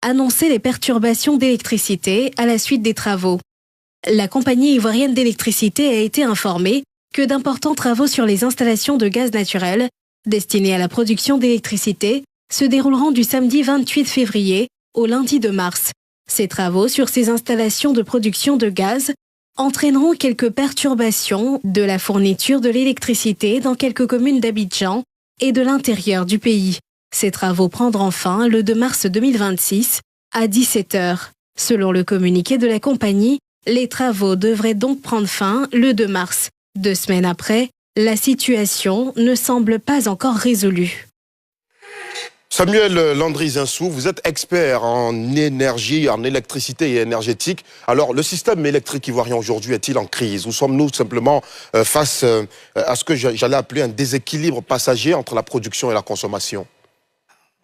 annonçait les perturbations d'électricité à la suite des travaux. La compagnie ivoirienne d'électricité a été informée que d'importants travaux sur les installations de gaz naturel destinés à la production d'électricité se dérouleront du samedi 28 février au lundi 2 mars. Ces travaux sur ces installations de production de gaz entraîneront quelques perturbations de la fourniture de l'électricité dans quelques communes d'Abidjan et de l'intérieur du pays. Ces travaux prendront fin le 2 mars 2026 à 17 h. Selon le communiqué de la compagnie, les travaux devraient donc prendre fin le 2 mars. 2 semaines après, la situation ne semble pas encore résolue. Samuel Landry-Zinsou, vous êtes expert en énergie, en électricité et énergétique. Alors, le système électrique ivoirien aujourd'hui est-il en crise? Ou sommes-nous simplement face à ce que j'allais appeler un déséquilibre passager entre la production et la consommation?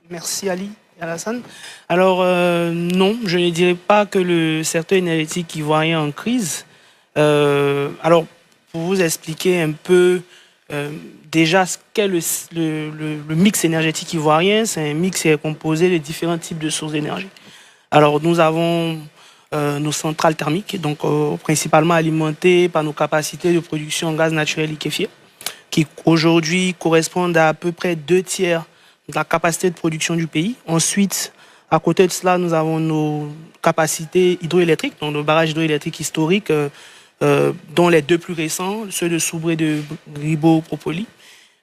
Merci Ali et Alassane. Alors, non, je ne dirais pas que le secteur énergétique ivoirien est en crise. Alors, pour vous expliquer un peu déjà ce qu'est le mix énergétique ivoirien, c'est un mix qui est composé de différents types de sources d'énergie. Alors nous avons nos centrales thermiques, donc principalement alimentées par nos capacités de production en gaz naturel liquéfié, qui aujourd'hui correspondent à peu près 2/3 de la capacité de production du pays. Ensuite, à côté de cela, nous avons nos capacités hydroélectriques, donc nos barrages hydroélectriques historiques, dont les 2 plus récents, ceux de Soubré de Gribo-Propoli.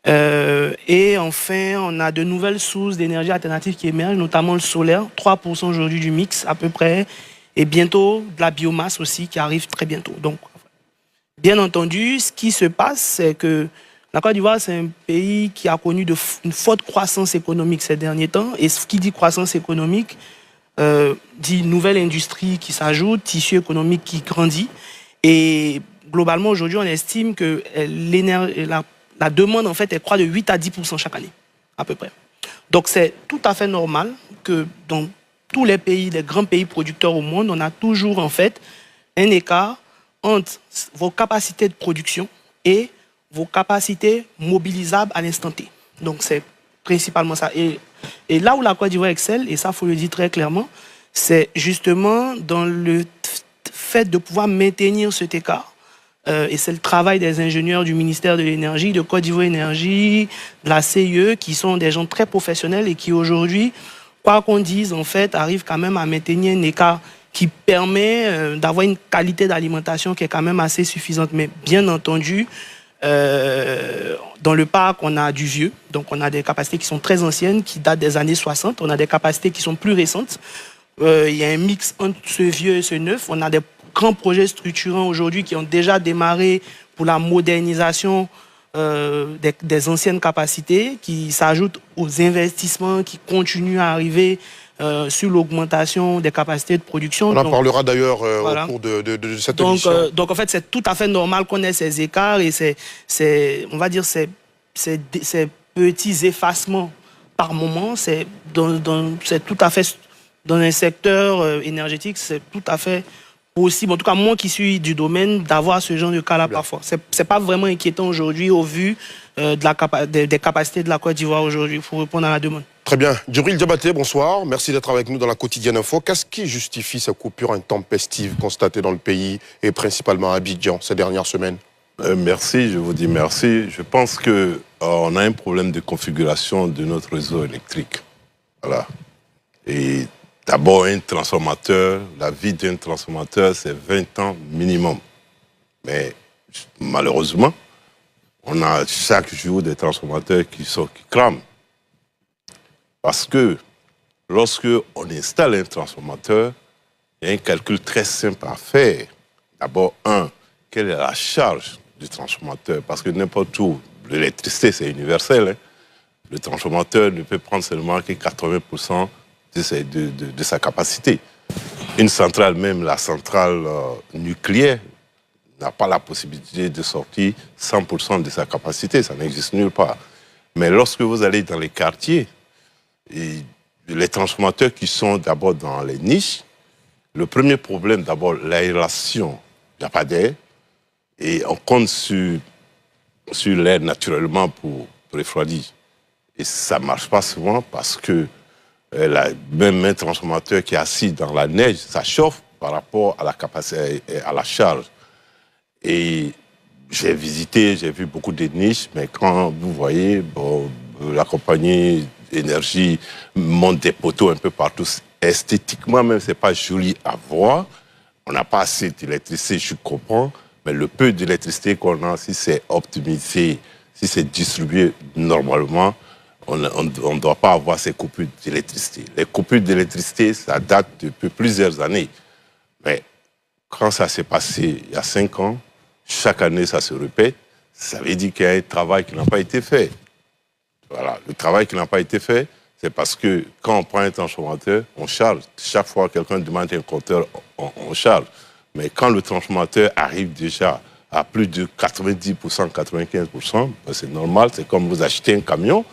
Et enfin, on a de nouvelles sources d'énergie alternative qui émergent, notamment le solaire, 3% aujourd'hui du mix à peu près, et bientôt de la biomasse aussi qui arrive très bientôt. Donc, bien entendu, ce qui se passe, c'est que la Côte d'Ivoire, c'est un pays qui a connu une forte croissance économique ces derniers temps. Et ce qui dit croissance économique, dit nouvelle industrie qui s'ajoute, tissu économique qui grandit. Et globalement, aujourd'hui, on estime que la demande, en fait, elle croît de 8 à 10% chaque année, à peu près. Donc, c'est tout à fait normal que dans tous les pays, les grands pays producteurs au monde, on a toujours, en fait, un écart entre vos capacités de production et vos capacités mobilisables à l'instant T. Donc, c'est principalement ça. Et là où la Côte d'Ivoire excelle, et ça, il faut le dire très clairement, c'est justement dans le fait de pouvoir maintenir cet écart. Et c'est le travail des ingénieurs du ministère de l'Énergie, de Côte d'Ivoire Énergie, de la CIE, qui sont des gens très professionnels et qui aujourd'hui, quoi qu'on dise, en fait, arrivent quand même à maintenir un écart qui permet d'avoir une qualité d'alimentation qui est quand même assez suffisante. Mais bien entendu, dans le parc, on a du vieux, donc on a des capacités qui sont très anciennes, qui datent des années 60, on a des capacités qui sont plus récentes. Il y a un mix entre ce vieux et ce neuf. On a des grands projets structurants aujourd'hui qui ont déjà démarré pour la modernisation des anciennes capacités, qui s'ajoutent aux investissements qui continuent à arriver sur l'augmentation des capacités de production. On en parlera d'ailleurs voilà, au cours de cette émission. Donc en fait, c'est tout à fait normal qu'on ait ces écarts et on va dire ces petits effacements par moment. C'est tout à fait, dans un secteur énergétique, c'est tout à fait possible, en tout cas moi qui suis du domaine, d'avoir ce genre de cas-là parfois. C'est pas vraiment inquiétant aujourd'hui au vu des capacités de la Côte d'Ivoire aujourd'hui pour répondre à la demande. Très bien. Djibril Diabaté, bonsoir. Merci d'être avec nous dans la quotidienne info. Qu'est-ce qui justifie ces coupures intempestives constatées dans le pays et principalement à Abidjan ces dernières semaines? Merci, je vous dis merci. Je pense qu'on a un problème de configuration de notre réseau électrique. Voilà. Et d'abord, un transformateur, la vie d'un transformateur, c'est 20 ans minimum. Mais malheureusement, on a chaque jour des transformateurs qui crament. Parce que lorsque on installe un transformateur, il y a un calcul très simple à faire. D'abord, quelle est la charge du transformateur? Parce que n'importe où, l'électricité, c'est universel. Hein. Le transformateur ne peut prendre seulement que 80% de sa capacité. Une centrale, même la centrale nucléaire, n'a pas la possibilité de sortir 100% de sa capacité. Ça n'existe nulle part. Mais lorsque vous allez dans les quartiers, et les transformateurs qui sont d'abord dans les niches, le premier problème, d'abord, l'aération. Il n'y a pas d'air. Et on compte sur l'air naturellement pour refroidir. Et ça ne marche pas souvent parce que Même un transformateur qui est assis dans la neige, ça chauffe par rapport à la capacité et à la charge. Et j'ai visité, j'ai vu beaucoup de niches, mais quand vous voyez, bon, la compagnie d'énergie monte des poteaux un peu partout, esthétiquement même, c'est pas joli à voir. On n'a pas assez d'électricité, je comprends, mais le peu d'électricité qu'on a, si c'est optimisé, si c'est distribué normalement, on ne doit pas avoir ces coupures d'électricité. Les coupures d'électricité, ça date depuis plusieurs années. Mais quand ça s'est passé il y a 5 ans, chaque année ça se répète, ça veut dire qu'il y a un travail qui n'a pas été fait. Voilà, le travail qui n'a pas été fait, c'est parce que quand on prend un transformateur, on charge. Chaque fois que quelqu'un demande un compteur, on charge. Mais quand le transformateur arrive déjà à plus de 90%, 95%, ben c'est normal, c'est comme vous achetez un camion,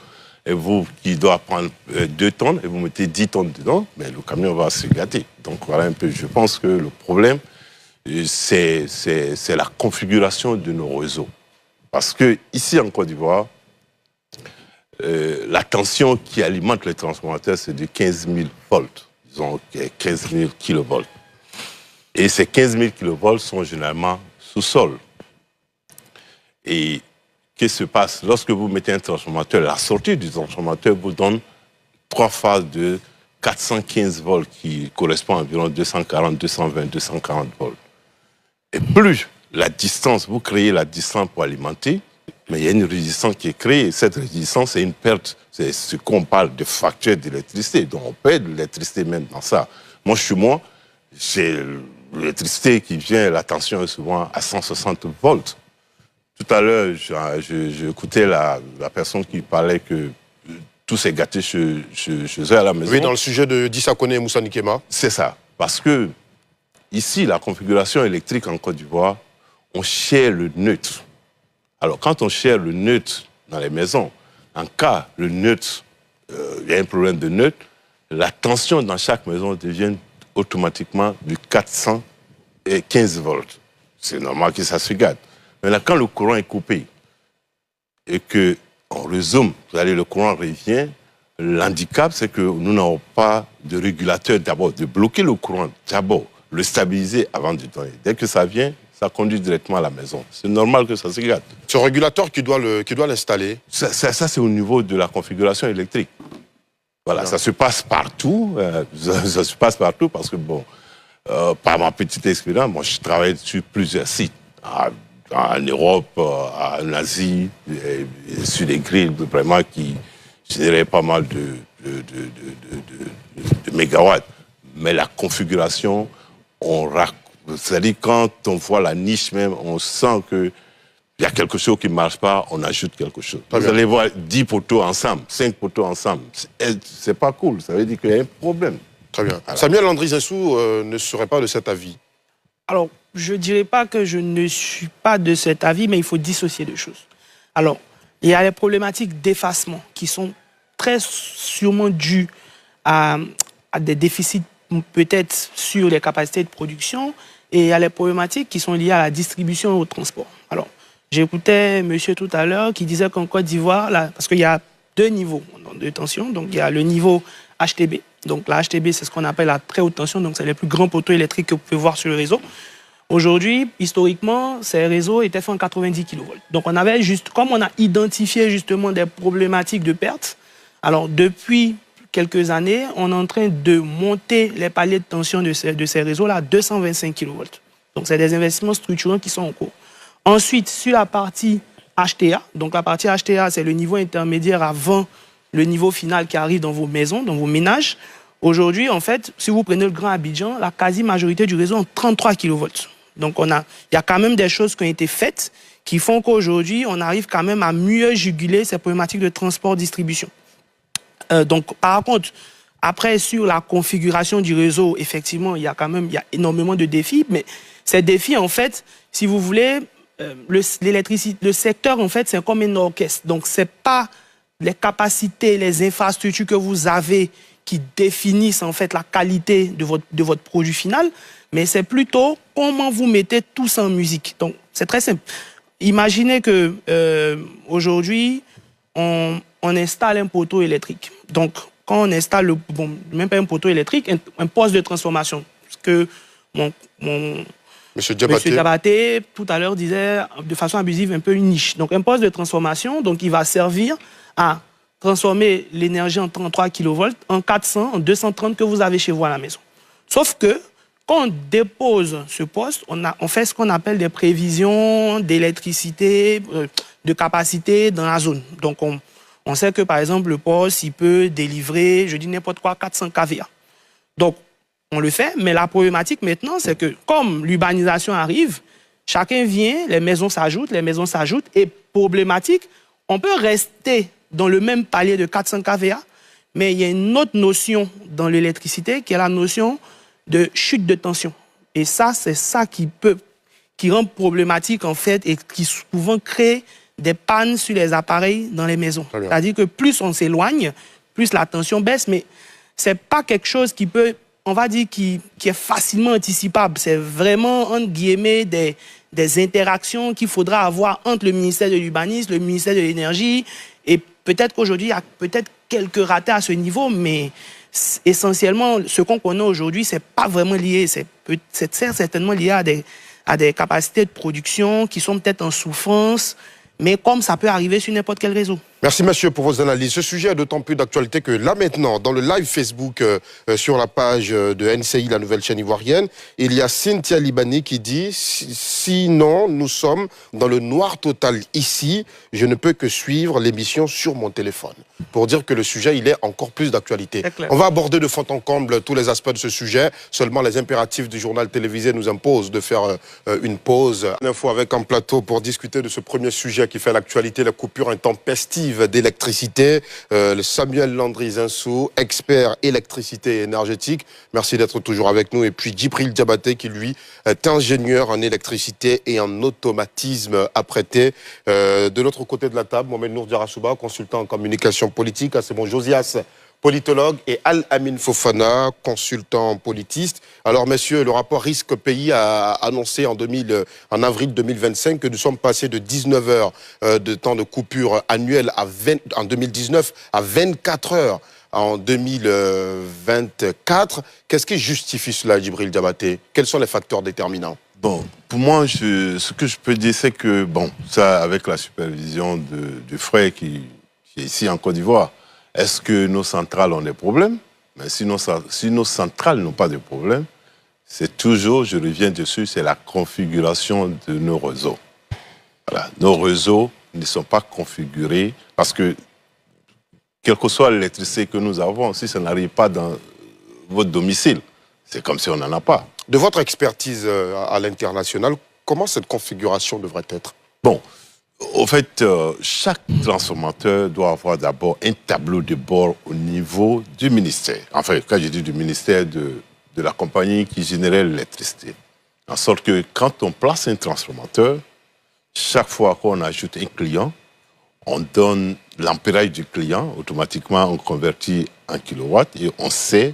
et vous, qui doit prendre 2 tonnes, et vous mettez 10 tonnes dedans, mais le camion va se gâter. Donc voilà un peu, je pense que le problème, c'est la configuration de nos réseaux. Parce que ici en Côte d'Ivoire, la tension qui alimente les transformateurs, c'est de 15 000 volts, disons 15 000 kilovolts. Et ces 15 000 kilovolts sont généralement sous-sol. Et qu'est-ce qui se passe? Lorsque vous mettez un transformateur, la sortie du transformateur vous donne 3 phases de 415 volts qui correspondent à environ 240, 220, 240 volts. Et plus la distance, vous créez la distance pour alimenter, mais il y a une résistance qui est créée. Cette résistance, c'est une perte. C'est ce qu'on parle de facture d'électricité. Donc on perd de l'électricité même dans ça. Moi, chez moi, j'ai l'électricité qui vient, la tension est souvent à 160 volts. Tout à l'heure, j'écoutais la personne qui parlait que tout s'est gâté chez eux à la maison. Oui, dans le sujet de Dissa Kone et Moussa Nikema. C'est ça. Parce que ici, la configuration électrique en Côte d'Ivoire, on cherche le neutre. Alors, quand on cherche le neutre dans les maisons, en cas le neutre, il y a un problème de neutre, la tension dans chaque maison devient automatiquement de 415 volts. C'est normal que ça se gâte. Mais là, quand le courant est coupé et qu'on résume, le courant revient, l'handicap, c'est que nous n'avons pas de régulateur d'abord, de bloquer le courant d'abord, le stabiliser avant de donner. Dès que ça vient, ça conduit directement à la maison. C'est normal que ça se gâte. Ce régulateur qui doit l'installer. Ça c'est au niveau de la configuration électrique. Voilà, ça se passe partout. Ça se passe partout parce que, bon, par ma petite expérience, moi, je travaille sur plusieurs sites. En Europe, en Asie, et sur des grilles vraiment qui généraient pas mal de mégawatts. Mais la configuration, c'est-à-dire quand on voit la niche même, on sent qu'il y a quelque chose qui ne marche pas, on ajoute quelque chose. Vous allez voir 10 poteaux ensemble, 5 poteaux ensemble. C'est pas cool, ça veut dire qu'il y a un problème. Très bien. Voilà. Samuel Landry Zinsou ne serait pas de cet avis. Alors, je ne dirais pas que je ne suis pas de cet avis, mais il faut dissocier deux choses. Alors, il y a les problématiques d'effacement qui sont très sûrement dues à des déficits peut-être sur les capacités de production, et il y a les problématiques qui sont liées à la distribution et au transport. Alors, j'écoutais monsieur tout à l'heure qui disait qu'en Côte d'Ivoire, parce qu'il y a 2 niveaux de tension, donc il y a le niveau HTB. Donc la HTB, c'est ce qu'on appelle la très haute tension, donc c'est les plus grands poteaux électriques que vous pouvez voir sur le réseau. Aujourd'hui, historiquement, ces réseaux étaient faits en 90 kV. Donc on avait comme on a identifié justement des problématiques de perte, alors depuis quelques années, on est en train de monter les paliers de tension de ces réseaux-là à 225 kV. Donc c'est des investissements structurants qui sont en cours. Ensuite, sur la partie HTA, donc la partie HTA, c'est le niveau intermédiaire avant le niveau final qui arrive dans vos maisons, dans vos ménages. Aujourd'hui, en fait, si vous prenez le Grand Abidjan, la quasi-majorité du réseau est en 33 kV. Donc, il y a quand même des choses qui ont été faites qui font qu'aujourd'hui, on arrive quand même à mieux juguler ces problématiques de transport-distribution. Donc, par contre, après, sur la configuration du réseau, effectivement, il y a énormément de défis. Mais ces défis, en fait, si vous voulez, le secteur, en fait, c'est comme un orchestre. Donc, ce n'est pas les capacités, les infrastructures que vous avez qui définissent en fait la qualité de votre produit final, mais c'est plutôt comment vous mettez tout ça en musique. Donc, c'est très simple. Imaginez que aujourd'hui, on installe un poteau électrique. Donc, quand on installe, même pas un poteau électrique, un poste de transformation. Ce que Monsieur Diabaté, tout à l'heure, disait de façon abusive un peu une niche. Donc, un poste de transformation, donc il va servir à transformer l'énergie en 33 kV en 400, en 230 que vous avez chez vous à la maison. Sauf que, quand on dépose ce poste, on fait ce qu'on appelle des prévisions d'électricité, de capacité dans la zone. Donc, on sait que, par exemple, le poste, il peut délivrer, je dis n'importe quoi, 400 kVA. Donc, on le fait, mais la problématique maintenant, c'est que comme l'urbanisation arrive, chacun vient, les maisons s'ajoutent, et problématique, on peut rester dans le même palier de 400 kVA, mais il y a une autre notion dans l'électricité qui est la notion de chute de tension. Et ça, c'est ça qui rend problématique, en fait, et qui souvent crée des pannes sur les appareils dans les maisons. C'est-à-dire que plus on s'éloigne, plus la tension baisse, mais c'est pas quelque chose qui peut, on va dire, qui est facilement anticipable. C'est vraiment, entre guillemets, des interactions qu'il faudra avoir entre le ministère de l'Urbanisme, le ministère de l'Énergie, et peut-être qu'aujourd'hui, il y a peut-être quelques ratés à ce niveau, mais essentiellement, ce qu'on connaît aujourd'hui, c'est pas vraiment lié. C'est certainement lié à des capacités de production qui sont peut-être en souffrance, mais comme ça peut arriver sur n'importe quel réseau. Merci, monsieur, pour vos analyses. Ce sujet est d'autant plus d'actualité que là, maintenant, dans le live Facebook, sur la page de NCI, la nouvelle chaîne ivoirienne, il y a Cynthia Libani qui dit « Sinon, nous sommes dans le noir total ici. Je ne peux que suivre l'émission sur mon téléphone. » Pour dire que le sujet, il est encore plus d'actualité. On va aborder de fond en comble tous les aspects de ce sujet. Seulement, les impératifs du journal télévisé nous imposent de faire une pause. Une info avec un plateau pour discuter de ce premier sujet qui fait l'actualité, la coupure intempestive d'électricité. Samuel Landry-Zinsou, expert électricité et énergétique. Merci d'être toujours avec nous. Et puis Djibril Diabaté qui, lui, est ingénieur en électricité et en automatisme apprêté. De l'autre côté de la table, Mohamed Nour Diarasouba, consultant en communication politique. C'est bon, Josias, politologue, et Al-Amin Fofana, consultant politiste. Alors, messieurs, le rapport Risque Pays a annoncé en avril 2025 que nous sommes passés de 19 heures de temps de coupure annuel en 2019 à 24 heures en 2024. Qu'est-ce qui justifie cela, Djibril Diabaté? Quels sont les facteurs déterminants? Bon, pour moi, ce que je peux dire, c'est que, bon, ça, avec la supervision du frère qui est ici en Côte d'Ivoire, est-ce que nos centrales ont des problèmes? Mais si nos centrales n'ont pas de problème, c'est toujours, je reviens dessus, c'est la configuration de nos réseaux. Voilà. Nos réseaux ne sont pas configurés parce que, quelle que soit l'électricité que nous avons, si ça n'arrive pas dans votre domicile, c'est comme si on n'en a pas. De votre expertise à l'international, comment cette configuration devrait être? Bon, au fait, chaque transformateur doit avoir d'abord un tableau de bord au niveau du ministère. Enfin, quand je dis du ministère, de la compagnie qui générait l'électricité. En sorte que quand on place un transformateur, chaque fois qu'on ajoute un client, on donne l'ampérage du client, automatiquement on convertit en kilowatts et on sait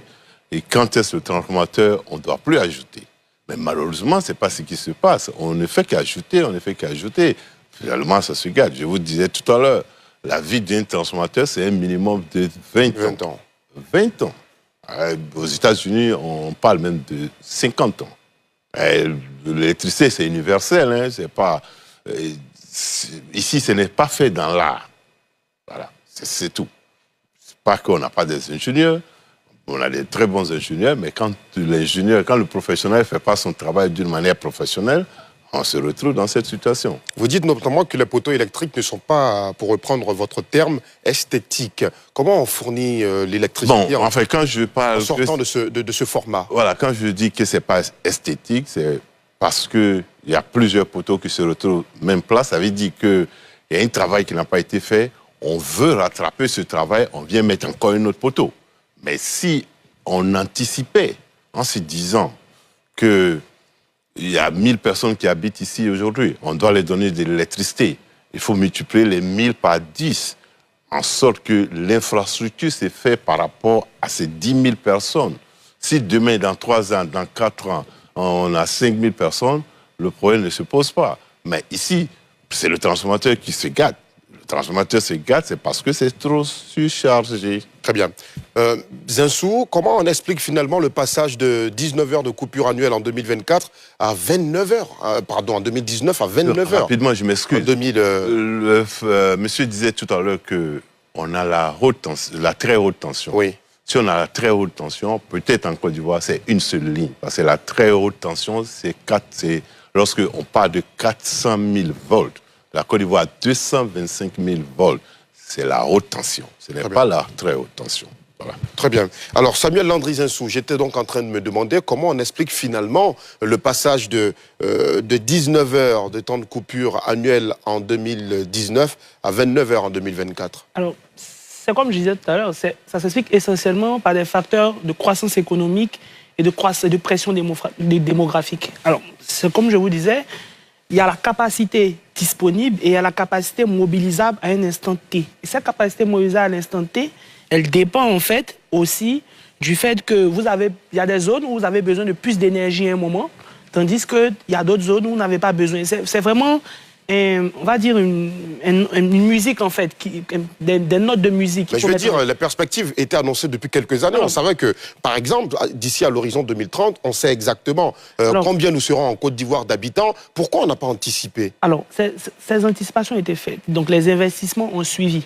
et quand est-ce le transformateur, on ne doit plus ajouter. Mais malheureusement, ce n'est pas ce qui se passe. On ne fait qu'ajouter, on ne fait qu'ajouter. Finalement, ça se gâte. Je vous disais tout à l'heure, la vie d'un transformateur, c'est un minimum de 20 ans. 20 ans. Aux États-Unis, on parle même de 50 ans. L'électricité, c'est universel. Hein, c'est pas, ici, ce n'est pas fait dans l'art. Voilà, c'est tout. C'est pas qu'on n'a pas des ingénieurs. On a des très bons ingénieurs, mais quand le professionnel ne fait pas son travail d'une manière professionnelle, on se retrouve dans cette situation. Vous dites notamment que les poteaux électriques ne sont pas, pour reprendre votre terme, esthétiques. Comment on fournit l'électricité quand je parle en sortant de ce format? Voilà, quand je dis que ce n'est pas esthétique, c'est parce qu'il y a plusieurs poteaux qui se retrouvent même place. Ça veut dire qu'il y a un travail qui n'a pas été fait. On veut rattraper ce travail, on vient mettre encore un autre poteau. Mais si on anticipait en se disant qu'il y a 1000 personnes qui habitent ici aujourd'hui, on doit les donner de l'électricité. Il faut multiplier les 1000 par 10, en sorte que l'infrastructure s'est faite par rapport à ces 10 000 personnes. Si demain, dans 3 ans, dans 4 ans, on a 5 000 personnes, le problème ne se pose pas. Mais ici, c'est le transformateur qui se gâte. Le transformateur se gâte, c'est parce que c'est trop surchargé. Très bien. Zinsou, comment on explique finalement le passage de 19 heures de coupure annuelle en 2024 à 29 heures, pardon, en 2019 à 29 heures? Rapidement, je m'excuse. Monsieur disait tout à l'heure qu'on a la très haute tension. Oui. Si on a la très haute tension, peut-être en Côte d'Ivoire, c'est une seule ligne. Parce que la très haute tension, c'est lorsque on parle de 400 000 volts. La Côte d'Ivoire a 225 000 volts. C'est la haute tension. Ce n'est pas la très haute tension. Voilà. Très bien. Alors, Samuel Landry-Zinsou, j'étais donc en train de me demander comment on explique finalement le passage de 19 heures de temps de coupure annuel en 2019 à 29 heures en 2024. Alors, c'est comme je disais tout à l'heure, ça s'explique essentiellement par des facteurs de croissance économique et de pression démographique. Alors, c'est comme je vous disais, il y a la capacité disponible et il y a la capacité mobilisable à un instant T. Et cette capacité mobilisable à l'instant T, elle dépend en fait aussi du fait que il y a des zones où vous avez besoin de plus d'énergie à un moment, tandis qu'il y a d'autres zones où vous n'avez pas besoin. C'est vraiment, on va dire, une musique en fait, des notes de musique. Mais je veux dire, la perspective était annoncée depuis quelques années. On savait que, par exemple, d'ici à l'horizon 2030, on sait exactement combien nous serons en Côte d'Ivoire d'habitants. Pourquoi on n'a pas anticipé? Alors, ces anticipations étaient faites. Donc, les investissements ont suivi.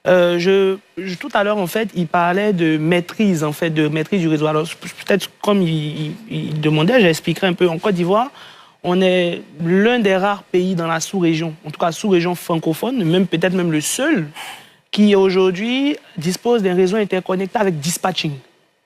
Tout à l'heure, en fait, il parlait de maîtrise, en fait, de maîtrise du réseau. Alors, peut-être, comme il demandait, j'expliquerai un peu. En Côte d'Ivoire, on est l'un des rares pays dans la sous-région, en tout cas sous-région francophone, peut-être même le seul, qui aujourd'hui dispose d'un réseau interconnecté avec dispatching.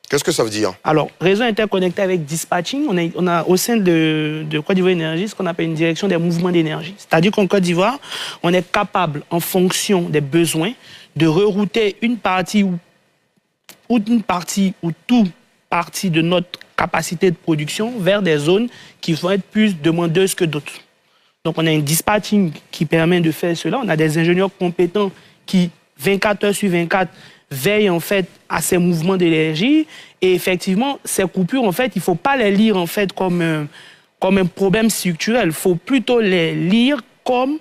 Qu'est-ce que ça veut dire? Alors, réseau interconnecté avec dispatching, on a au sein de Côte d'Ivoire Énergie ce qu'on appelle une direction des mouvements d'énergie. C'est-à-dire qu'en Côte d'Ivoire, on est capable, en fonction des besoins, de rerouter une partie ou toute partie de notre capacité de production vers des zones qui vont être plus demandeuses que d'autres. Donc, on a un dispatching qui permet de faire cela. On a des ingénieurs compétents qui, 24 heures sur 24, veillent en fait à ces mouvements d'énergie. Et effectivement, ces coupures, en fait, il ne faut pas les lire en fait comme un problème structurel. Il faut plutôt les lire comme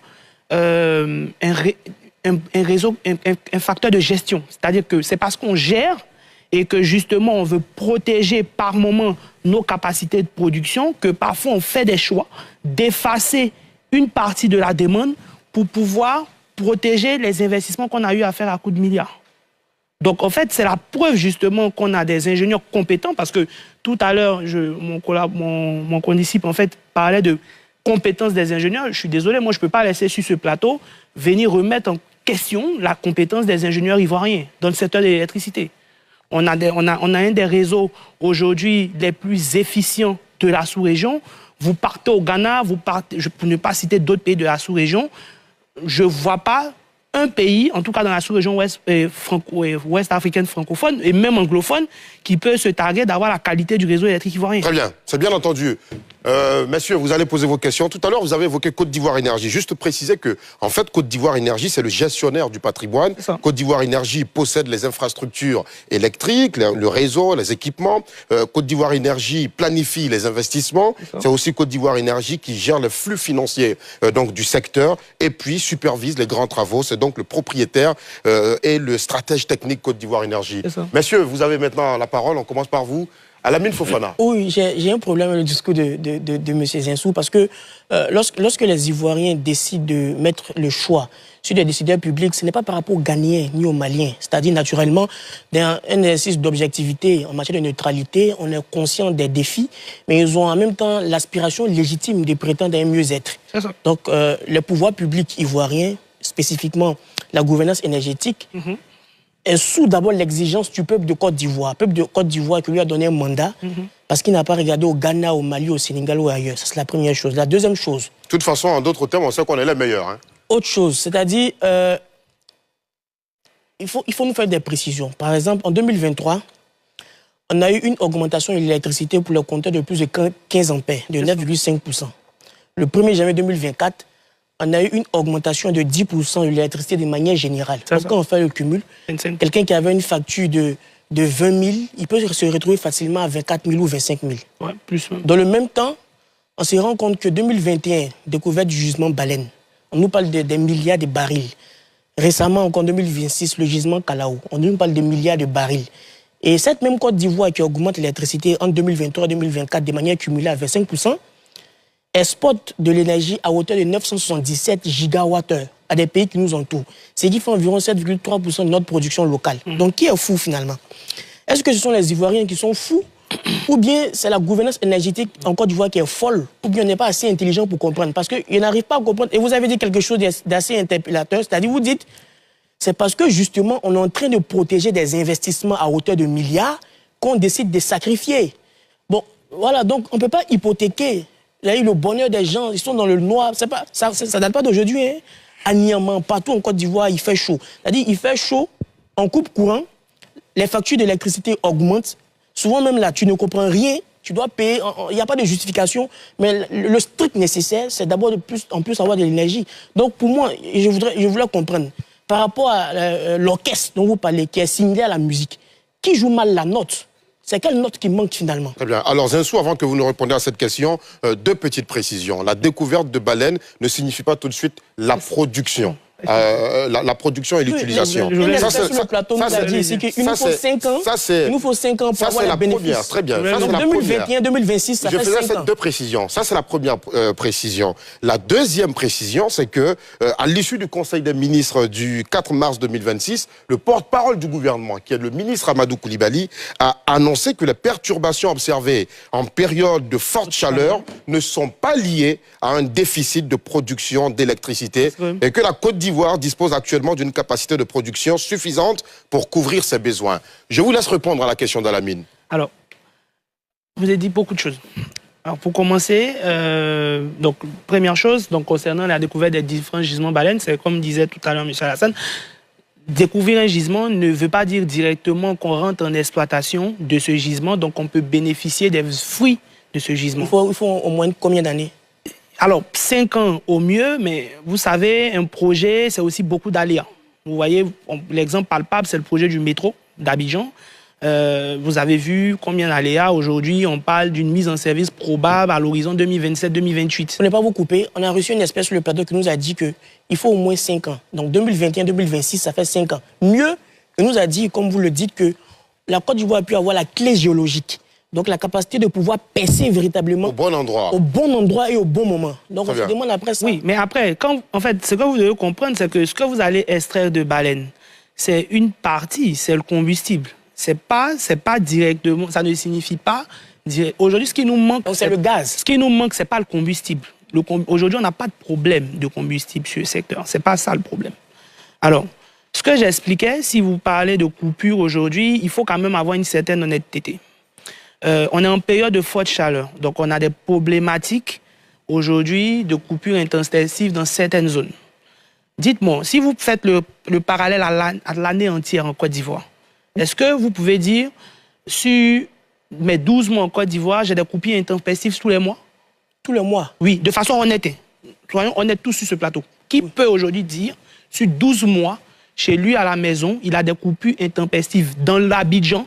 un réseau, un facteur de gestion. C'est-à-dire que c'est parce qu'on gère et que justement on veut protéger par moment nos capacités de production que parfois on fait des choix d'effacer une partie de la demande pour pouvoir protéger les investissements qu'on a eu à faire à coups de milliards. Donc en fait, c'est la preuve justement qu'on a des ingénieurs compétents parce que tout à l'heure, mon condisciple en fait parlait de compétences des ingénieurs. Je suis désolé, moi je ne peux pas laisser sur ce plateau venir remettre en question la compétence des ingénieurs ivoiriens dans le secteur de l'électricité. On a un des réseaux aujourd'hui les plus efficients de la sous-région. Vous partez au Ghana, pour ne pas citer d'autres pays de la sous-région, je ne vois pas un pays, en tout cas dans la sous-région ouest africaine francophone et même anglophone, qui peut se targuer d'avoir la qualité du réseau électrique ivoirien. Très bien, c'est bien entendu. Messieurs, vous allez poser vos questions. Tout à l'heure, vous avez évoqué Côte d'Ivoire Énergie. Juste préciser que, en fait, Côte d'Ivoire Énergie, c'est le gestionnaire du patrimoine. Côte d'Ivoire Énergie possède les infrastructures électriques, le réseau, les équipements. Côte d'Ivoire Énergie planifie les investissements. C'est aussi Côte d'Ivoire Énergie qui gère le flux financier donc du secteur et puis supervise les grands travaux. C'est donc le propriétaire et le stratège technique Côte d'Ivoire Énergie. Messieurs, vous avez maintenant la parole. On commence par vous. Alamine Fofana. Oui, j'ai un problème avec le discours de M. Zinsou parce que lorsque les Ivoiriens décident de mettre le choix sur des décideurs publics, ce n'est pas par rapport aux Ghanéens ni aux Maliens. C'est-à-dire, naturellement, dans un exercice d'objectivité en matière de neutralité, on est conscient des défis, mais ils ont en même temps l'aspiration légitime de prétendre à un mieux-être. Donc, les pouvoirs publics ivoiriens, spécifiquement la gouvernance énergétique, est sous d'abord l'exigence du peuple de Côte d'Ivoire. Le peuple de Côte d'Ivoire qui lui a donné un mandat parce qu'il n'a pas regardé au Ghana, au Mali, au Sénégal ou ailleurs. Ça, c'est la première chose. La deuxième chose... De toute façon, en d'autres termes, on sait qu'on est les meilleurs. Hein. Autre chose, c'est-à-dire, il faut nous faire des précisions. Par exemple, en 2023, on a eu une augmentation de l'électricité pour le compteur de plus de 15 ampères, de 9,5%. Le 1er janvier 2024, on a eu une augmentation de 10% de l'électricité de manière générale. Parce qu'on fait le cumul, quelqu'un qui avait une facture de 20 000, il peut se retrouver facilement à 24 000 ou 25 000. Ouais, plus même. Dans le même temps, on se rend compte que 2021, découverte du gisement baleine, on nous parle des milliards de barils. récemment, en 2026, le gisement Kalao, on nous parle de milliards de barils. Et cette même Côte d'Ivoire qui augmente l'électricité en 2023 et 2024 de manière cumulée à 25%, exporte de l'énergie à hauteur de 977 gigawattheures à des pays qui nous entourent. C'est qui fait environ 7,3% de notre production locale. Donc qui est fou finalement? Est-ce que ce sont les Ivoiriens qui sont fous? Ou bien c'est la gouvernance énergétique en Côte d'Ivoire qui est folle? Ou bien on n'est pas assez intelligent pour comprendre? Parce qu'ils n'arrivent pas à comprendre. Et vous avez dit quelque chose d'assez interpellateur, c'est-à-dire vous dites, c'est parce que justement on est en train de protéger des investissements à hauteur de milliards qu'on décide de sacrifier. Bon, voilà, donc on ne peut pas hypothéquer. Il y a eu le bonheur des gens, ils sont dans le noir. Ça ne date pas d'aujourd'hui. Hein. À Niamey, partout en Côte d'Ivoire, il fait chaud. C'est-à-dire il fait chaud, on coupe courant, les factures d'électricité augmentent. Souvent même là, tu ne comprends rien, tu dois payer, il n'y a pas de justification, mais le strict nécessaire, c'est d'abord en plus avoir de l'énergie. Donc pour moi, je voulais comprendre, par rapport à l'orchestre dont vous parlez, qui est similaire à la musique, qui joue mal la note? C'est quelle note qui manque finalement? Très bien. Alors Zinsou, avant que vous nous répondiez à cette question, deux petites précisions. La découverte de baleines ne signifie pas tout de suite la production. La production et l'utilisation. Ça, c'est le plateau nous a dit ici qu'il nous faut 5 ans. Il nous faut 5 ans pour avoir les bénéfices. Très bien. Donc 2021, 2026, ça fait 5 ans. Je faisais ces deux précisions. Ça, c'est la première précision. La deuxième précision, c'est que, à l'issue du Conseil des ministres du 4 mars 2026, le porte-parole du gouvernement, qui est le ministre Amadou Koulibaly, a annoncé que les perturbations observées en période de forte chaleur ne sont pas liées à un déficit de production d'électricité et que la Côte d'Ivoire dispose actuellement d'une capacité de production suffisante pour couvrir ses besoins. Je vous laisse répondre à la question d'Alamine. Alors, vous avez dit beaucoup de choses. Alors, pour commencer, donc, première chose, donc, concernant la découverte des différents gisements baleines, c'est comme disait tout à l'heure M. Alassane, découvrir un gisement ne veut pas dire directement qu'on rentre en exploitation de ce gisement, donc on peut bénéficier des fruits de ce gisement. Il faut au moins combien d'années? Alors, 5 ans au mieux, mais vous savez, un projet, c'est aussi beaucoup d'aléas. Vous voyez, l'exemple palpable, c'est le projet du métro d'Abidjan. Vous avez vu combien d'aléas. Aujourd'hui, on parle d'une mise en service probable à l'horizon 2027-2028. On n'est pas vous couper. On a reçu une espèce sur le plateau qui nous a dit qu'il faut au moins 5 ans. Donc 2021-2026, ça fait 5 ans. Mieux, il nous a dit, comme vous le dites, que la Côte d'Ivoire a pu avoir la clé géologique. Donc la capacité de pouvoir percer véritablement au bon endroit et au bon moment. Donc on se demande après ça. Oui, mais après, en fait, ce que vous devez comprendre, c'est que ce que vous allez extraire de baleine, c'est une partie, c'est le combustible. C'est pas directement, ça ne signifie pas. Aujourd'hui, ce qui nous manque, c'est le gaz. Ce qui nous manque, c'est pas le combustible. Aujourd'hui, on n'a pas de problème de combustible sur le secteur. C'est pas ça le problème. Alors, ce que j'expliquais, si vous parlez de coupure aujourd'hui, il faut quand même avoir une certaine honnêteté. On est en période de forte chaleur, donc on a des problématiques aujourd'hui de coupure intensive dans certaines zones. Dites-moi, si vous faites le parallèle à l'année entière en Côte d'Ivoire, est-ce que vous pouvez dire, sur mes 12 mois en Côte d'Ivoire, j'ai des coupures intempestives tous les mois? Tous les mois? Oui, de façon honnête. Soyons honnêtes tous sur ce plateau. Qui peut aujourd'hui dire, sur 12 mois, chez lui à la maison, il a des coupures intempestives dans l'Abidjan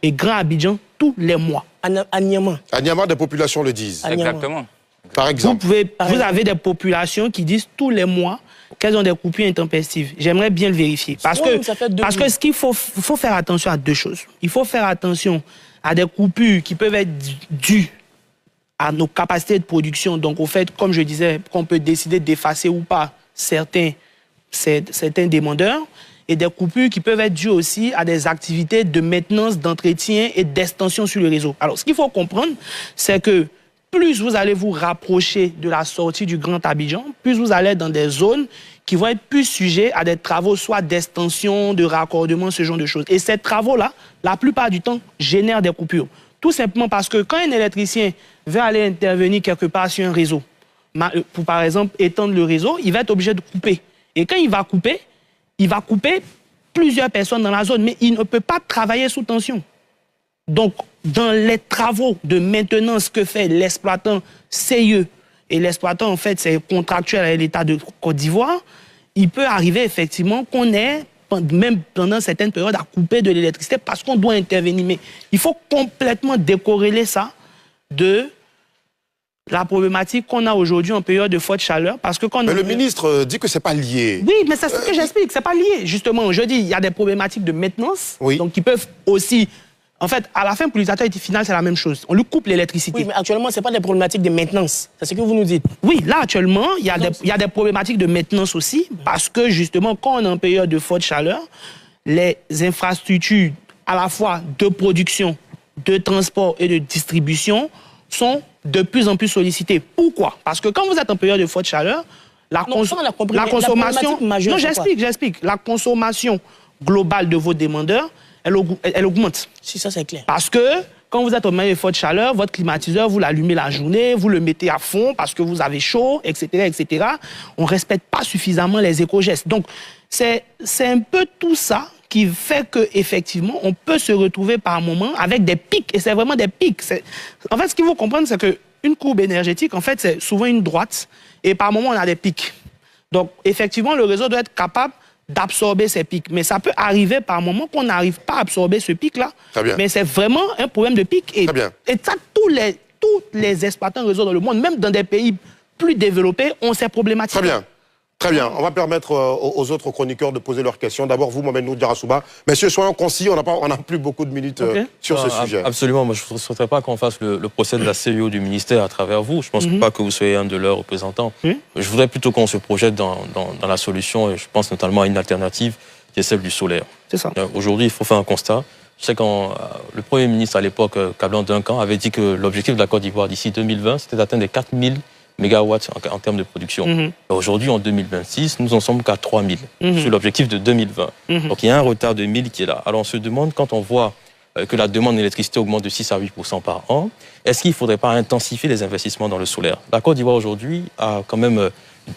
et Grand Abidjan tous les mois? À Niamey. À Niamey, des populations le disent. Exactement. Par exemple. Vous avez des populations qui disent tous les mois qu'elles ont des coupures intempestives. J'aimerais bien le vérifier. Parce que ce qu'il faut faire attention à deux choses. Il faut faire attention à des coupures qui peuvent être dues à nos capacités de production. Donc au fait, comme je disais, qu'on peut décider d'effacer ou pas certains demandeurs, et des coupures qui peuvent être dues aussi à des activités de maintenance, d'entretien et d'extension sur le réseau. Alors, ce qu'il faut comprendre, c'est que plus vous allez vous rapprocher de la sortie du Grand Abidjan, plus vous allez dans des zones qui vont être plus sujets à des travaux, soit d'extension, de raccordement, ce genre de choses. Et ces travaux-là, la plupart du temps, génèrent des coupures. Tout simplement parce que quand un électricien veut aller intervenir quelque part sur un réseau, pour par exemple étendre le réseau, il va être obligé de couper. Et quand il va couper plusieurs personnes dans la zone, mais il ne peut pas travailler sous tension. Donc, dans les travaux de maintenance que fait l'exploitant CIE, et l'exploitant, en fait, c'est contractuel avec l'État de Côte d'Ivoire, il peut arriver effectivement qu'on ait, même pendant certaines périodes, à couper de l'électricité parce qu'on doit intervenir. Mais il faut complètement décorréler ça de la problématique qu'on a aujourd'hui en période de forte chaleur. Parce que quand mais le ministre dit que c'est pas lié. Oui, mais c'est ce que j'explique, c'est pas lié. Justement, je dis, il y a des problématiques de maintenance, donc qui peuvent aussi... En fait, à la fin, pour l'utilisateur final, c'est la même chose. On lui coupe l'électricité. Oui, mais actuellement, ce n'est pas des problématiques de maintenance. C'est ce que vous nous dites. Oui, là, actuellement, il y a des problématiques de maintenance aussi, parce que, justement, quand on est en période de forte chaleur, les infrastructures, à la fois de production, de transport et de distribution, sont de plus en plus sollicitées. Pourquoi? Parce que quand vous êtes en période de forte chaleur, la consommation... Non, j'explique. La consommation globale de vos demandeurs, elle augmente. Si, ça c'est clair. Parce que quand vous êtes au milieu de forte chaleur, votre climatiseur, vous l'allumez la journée, vous le mettez à fond parce que vous avez chaud, etc., etc. On ne respecte pas suffisamment les éco-gestes. Donc, c'est un peu tout ça qui fait qu'effectivement, on peut se retrouver par moment avec des pics. Et c'est vraiment des pics. En fait, ce qu'il faut comprendre, c'est qu'une courbe énergétique, en fait, c'est souvent une droite. Et par moment, on a des pics. Donc, effectivement, le réseau doit être capable d'absorber ces pics. Mais ça peut arriver par moment qu'on n'arrive pas à absorber ce pic-là. Mais c'est vraiment un problème de pic. Et ça, tous les exploitants réseau dans le monde, même dans des pays plus développés, ont ces problématiques. Très bien. Très bien. On va permettre aux autres chroniqueurs de poser leurs questions. D'abord, vous, Mohamed Nour Diarrassouba. Messieurs, soyons concis, on n'a plus beaucoup de minutes sur ce sujet. Absolument. Moi, je ne souhaiterais pas qu'on fasse le procès de la CEO du ministère à travers vous. Je ne pense pas que vous soyez un de leurs représentants. Je voudrais plutôt qu'on se projette dans la solution, et je pense notamment à une alternative qui est celle du solaire. C'est ça. Aujourd'hui, il faut faire un constat. Je sais que le Premier ministre à l'époque, Kablan Duncan, avait dit que l'objectif de la Côte d'Ivoire d'ici 2020, c'était d'atteindre les 4000 mégawatts en termes de production. Aujourd'hui, en 2026, nous en sommes qu'à 3000 sur l'objectif de 2020. Donc il y a un retard de 1000 qui est là. Alors on se demande, quand on voit que la demande d'électricité augmente de 6 à 8% par an, est-ce qu'il ne faudrait pas intensifier les investissements dans le solaire? La Côte d'Ivoire aujourd'hui a quand même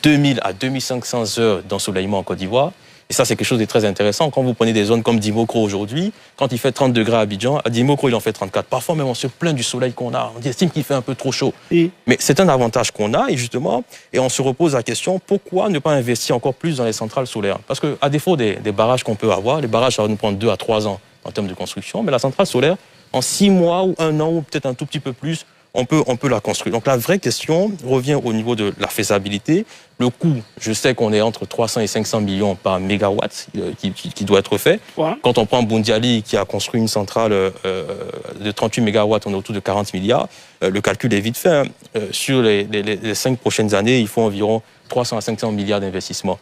2000 à 2500 heures d'ensoleillement en Côte d'Ivoire. Et ça, c'est quelque chose de très intéressant. Quand vous prenez des zones comme Dimokro aujourd'hui, quand il fait 30 degrés à Abidjan, à Dimokro, il en fait 34. Parfois, même, on se plaint du soleil qu'on a. On estime qu'il fait un peu trop chaud. Mais c'est un avantage qu'on a, et justement, et on se repose la question, pourquoi ne pas investir encore plus dans les centrales solaires? Parce qu'à défaut des barrages qu'on peut avoir, les barrages, ça va nous prendre 2 à 3 ans en termes de construction, mais la centrale solaire, en 6 mois ou 1 an, ou peut-être un tout petit peu plus, on peut la construire. Donc la vraie question revient au niveau de la faisabilité. Le coût, je sais qu'on est entre 300 et 500 millions par mégawatt qui doit être fait. Quand on prend Bundiali qui a construit une centrale de 38 mégawatts, on est autour de 40 milliards. Le calcul est vite fait. Sur les 5 prochaines années, il faut environ 300 à 500 milliards d'investissements.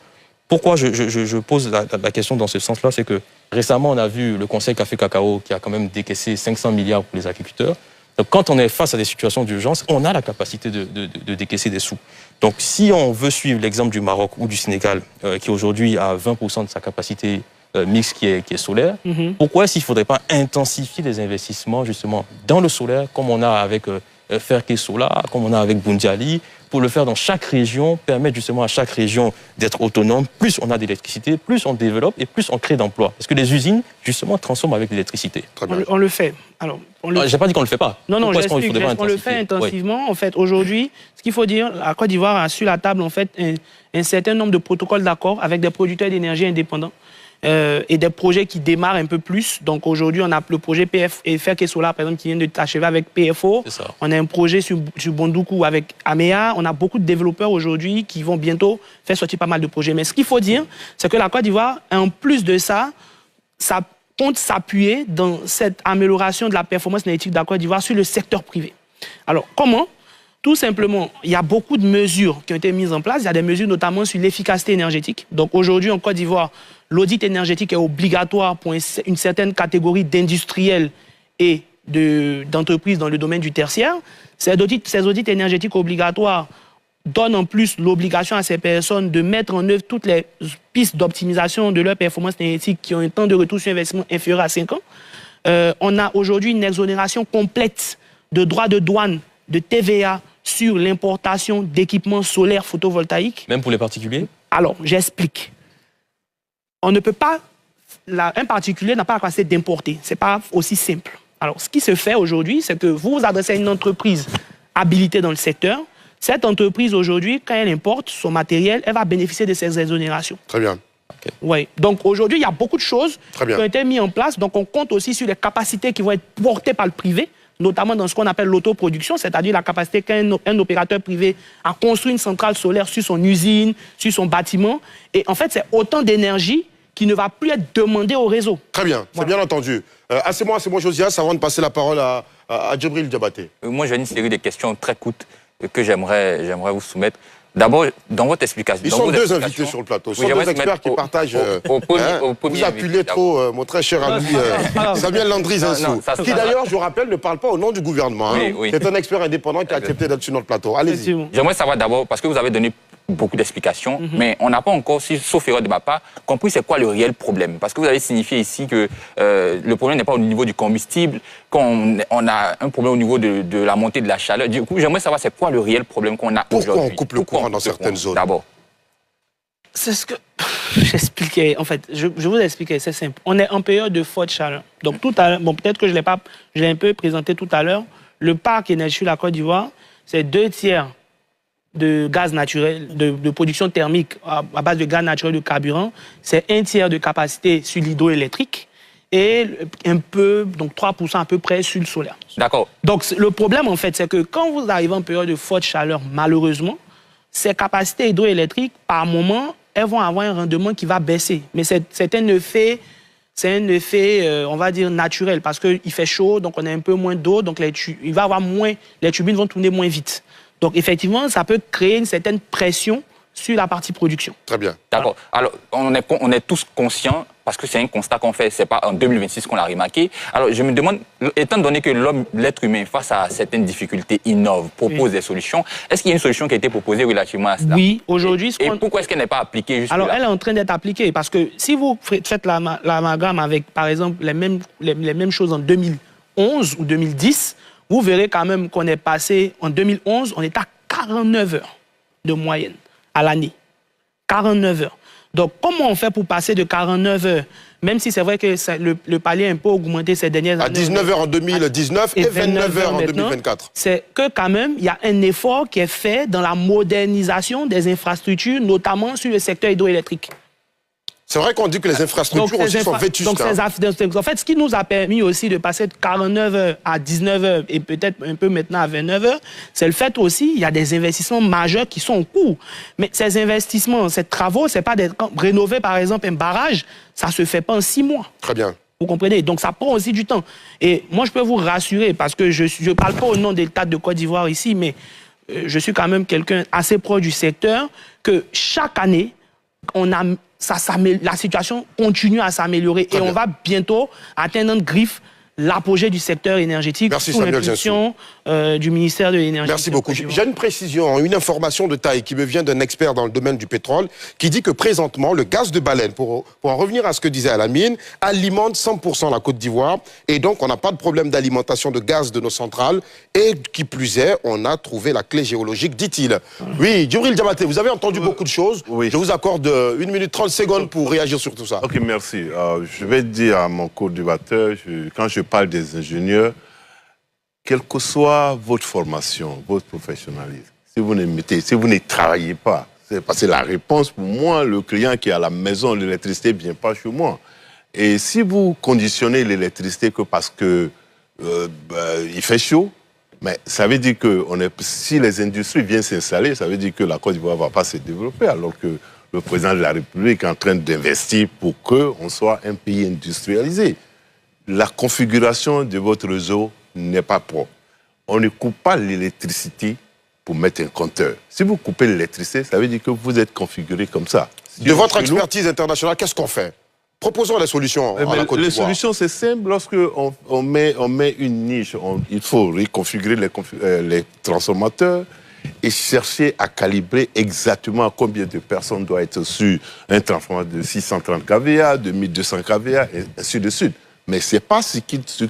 Pourquoi je pose la question dans ce sens-là, c'est que récemment, on a vu le Conseil Café Cacao qui a quand même décaissé 500 milliards pour les agriculteurs. Donc, quand on est face à des situations d'urgence, on a la capacité de décaisser des sous. Donc, si on veut suivre l'exemple du Maroc ou du Sénégal, qui aujourd'hui a 20% de sa capacité mixte qui est solaire, pourquoi est-ce qu'il ne faudrait pas intensifier les investissements justement dans le solaire, comme on a avec Ferke Solar, comme on a avec Bundiali, pour le faire dans chaque région, permettre justement à chaque région d'être autonome. Plus on a d'électricité, plus on développe et plus on crée d'emplois. Parce que les usines, justement, transforment avec l'électricité. On le fait. Alors, je n'ai pas dit qu'on ne le fait pas. Non, j'explique. On le fait intensivement. En fait, aujourd'hui, ce qu'il faut dire, la Côte d'Ivoire a sur la table en fait un certain nombre de protocoles d'accord avec des producteurs d'énergie indépendants. Et des projets qui démarrent un peu plus. Donc aujourd'hui, on a le projet PF et Ferke Solar, par exemple, qui vient de s'achever avec PFO. On a un projet sur Bondoukou avec Amea. On a beaucoup de développeurs aujourd'hui qui vont bientôt faire sortir pas mal de projets. Mais ce qu'il faut dire, c'est que la Côte d'Ivoire, en plus de ça, ça compte s'appuyer dans cette amélioration de la performance énergétique de la Côte d'Ivoire sur le secteur privé. Alors, comment ? Tout simplement, il y a beaucoup de mesures qui ont été mises en place. Il y a des mesures notamment sur l'efficacité énergétique. Donc aujourd'hui, en Côte d'Ivoire, l'audit énergétique est obligatoire pour une certaine catégorie d'industriels et d'entreprises dans le domaine du tertiaire. Ces audits énergétiques obligatoires donnent en plus l'obligation à ces personnes de mettre en œuvre toutes les pistes d'optimisation de leur performance énergétique qui ont un temps de retour sur investissement inférieur à 5 ans. On a aujourd'hui une exonération complète de droits de douane, de TVA, sur l'importation d'équipements solaires photovoltaïques. Même pour les particuliers? Alors, j'explique. On ne peut pas... un particulier n'a pas la capacité d'importer. Ce n'est pas aussi simple. Alors, ce qui se fait aujourd'hui, c'est que vous vous adressez à une entreprise habilitée dans le secteur. Cette entreprise, aujourd'hui, quand elle importe son matériel, elle va bénéficier de ces exonérations. Très bien. Oui. Donc, aujourd'hui, il y a beaucoup de choses qui ont été mises en place. Donc, on compte aussi sur les capacités qui vont être portées par le privé notamment dans ce qu'on appelle l'autoproduction, c'est-à-dire la capacité qu'un opérateur privé a construit une centrale solaire sur son usine, sur son bâtiment. Et en fait, c'est autant d'énergie qui ne va plus être demandée au réseau. Très bien, c'est bien entendu. C'est moi Josias, avant de passer la parole à Djibril Diabaté. Moi, j'ai une série de questions très courtes que j'aimerais vous soumettre. D'abord, dans votre explication... Ils sont deux invités sur le plateau. Ce sont deux experts qui partagent... Vous appelez trop, mon très cher ami Samuel Landry Zinsou, qui d'ailleurs, je rappelle, ne parle pas au nom du gouvernement. C'est un expert indépendant qui a accepté d'être sur notre plateau. Allez-y. J'aimerais savoir d'abord, parce que vous avez donné beaucoup d'explications, mais on n'a pas encore, sauf erreur de ma part, compris c'est quoi le réel problème. Parce que vous avez signifié ici que le problème n'est pas au niveau du combustible, qu'on a un problème au niveau de la montée de la chaleur. Du coup, j'aimerais savoir c'est quoi le réel problème qu'on a aujourd'hui. Pourquoi on coupe le courant dans certaines zones? D'abord. C'est ce que j'expliquais. En fait, je vous expliquais, c'est simple. On est en période de forte chaleur. Donc tout à l'heure, bon, peut-être que je l'ai un peu présenté tout à l'heure, le parc énergie sur la Côte d'Ivoire, c'est 2/3 de gaz naturel, de production thermique à base de gaz naturel de carburant, c'est 1/3 de capacité sur l'hydroélectrique et un peu, donc 3% à peu près sur le solaire. D'accord. Donc le problème en fait, c'est que quand vous arrivez en période de forte chaleur, malheureusement, ces capacités hydroélectriques, par moment, elles vont avoir un rendement qui va baisser. Mais c'est un effet, on va dire, naturel, parce qu'il fait chaud, donc on a un peu moins d'eau, donc les turbines vont tourner moins vite. Donc, effectivement, ça peut créer une certaine pression sur la partie production. Très bien. D'accord. Alors, on est tous conscients, parce que c'est un constat qu'on fait, c'est pas en 2026 qu'on l'a remarqué. Alors, je me demande, étant donné que l'être humain, face à certaines difficultés, innove, propose des solutions, est-ce qu'il y a une solution qui a été proposée relativement à cela? Oui, aujourd'hui... Et pourquoi est-ce qu'elle n'est pas appliquée jusque-là? Alors, elle est en train d'être appliquée, parce que si vous faites l'amalgame avec, par exemple, les mêmes choses en 2011 ou 2010, vous verrez quand même qu'on est passé, en 2011, on est à 49 heures de moyenne à l'année. 49 heures. Donc, comment on fait pour passer de 49 heures, même si c'est vrai que le palier a un peu augmenté ces dernières années. À 19 heures en 2019 et 29 heures en 2024. C'est que quand même, il y a un effort qui est fait dans la modernisation des infrastructures, notamment sur le secteur hydroélectrique. C'est vrai qu'on dit que les infrastructures aussi sont vétustes. En fait, ce qui nous a permis aussi de passer de 49 heures à 19 heures et peut-être un peu maintenant à 29 heures, c'est le fait aussi il y a des investissements majeurs qui sont en cours. Mais ces investissements, ces travaux, c'est pas rénover par exemple un barrage, ça se fait pas en 6 mois. Très bien. Vous comprenez? Donc ça prend aussi du temps. Et moi, je peux vous rassurer, parce que je ne parle pas au nom de l'État de Côte d'Ivoire ici, mais je suis quand même quelqu'un assez proche du secteur, que chaque année, la situation continue à s'améliorer et on va bientôt atteindre une griffe l'apogée du secteur énergétique sous l'impulsion du ministère de l'Énergie. Merci beaucoup. J'ai une précision, une information de taille qui me vient d'un expert dans le domaine du pétrole qui dit que présentement, le gaz de baleine, pour en revenir à ce que disait Alamine, alimente 100% la Côte d'Ivoire et donc on n'a pas de problème d'alimentation de gaz de nos centrales et qui plus est, on a trouvé la clé géologique, dit-il. Oui, Djibril Diabaté, vous avez entendu beaucoup de choses. Oui. Je vous accorde 1 minute 30 secondes pour réagir sur tout ça. Ok, merci. Je vais dire à mon co-débatteur, quand je parle des ingénieurs, quelle que soit votre formation, votre professionnalisme, si vous ne travaillez pas, c'est parce que la réponse pour moi, le client qui est à la maison, l'électricité ne vient pas chez moi. Et si vous conditionnez l'électricité que parce que il fait chaud, mais ça veut dire que si les industries viennent s'installer, ça veut dire que la Côte d'Ivoire ne va pas se développer, alors que le président de la République est en train d'investir pour qu'on soit un pays industrialisé. La configuration de votre réseau n'est pas propre. On ne coupe pas l'électricité pour mettre un compteur. Si vous coupez l'électricité, ça veut dire que vous êtes configuré comme ça. De votre expertise internationale, qu'est-ce qu'on fait? Proposons les solutions à la Côte d'Ivoire. Les solutions, c'est simple. Lorsqu'on met une niche, il faut reconfigurer les transformateurs et chercher à calibrer exactement combien de personnes doivent être sur un transformateur de 630 kVA, de 1200 kVA, et ainsi de suite. Mais ce n'est pas ce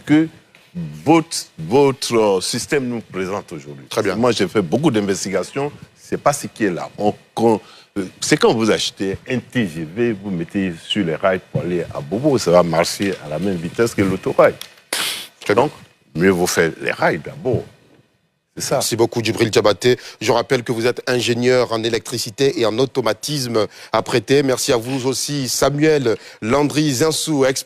que votre système nous présente aujourd'hui. Très bien. Moi, j'ai fait beaucoup d'investigations. Ce n'est pas ce qui est là. C'est quand vous achetez un TGV, vous mettez sur les rails pour aller à Bobo, ça va marcher à la même vitesse que l'autorail. Donc, mieux vaut faire les rails d'abord. C'est ça. Merci beaucoup, Djibril Diabaté. Je rappelle que vous êtes ingénieur en électricité et en automatisme apprêté. Merci à vous aussi, Samuel Landry Zinsou, expert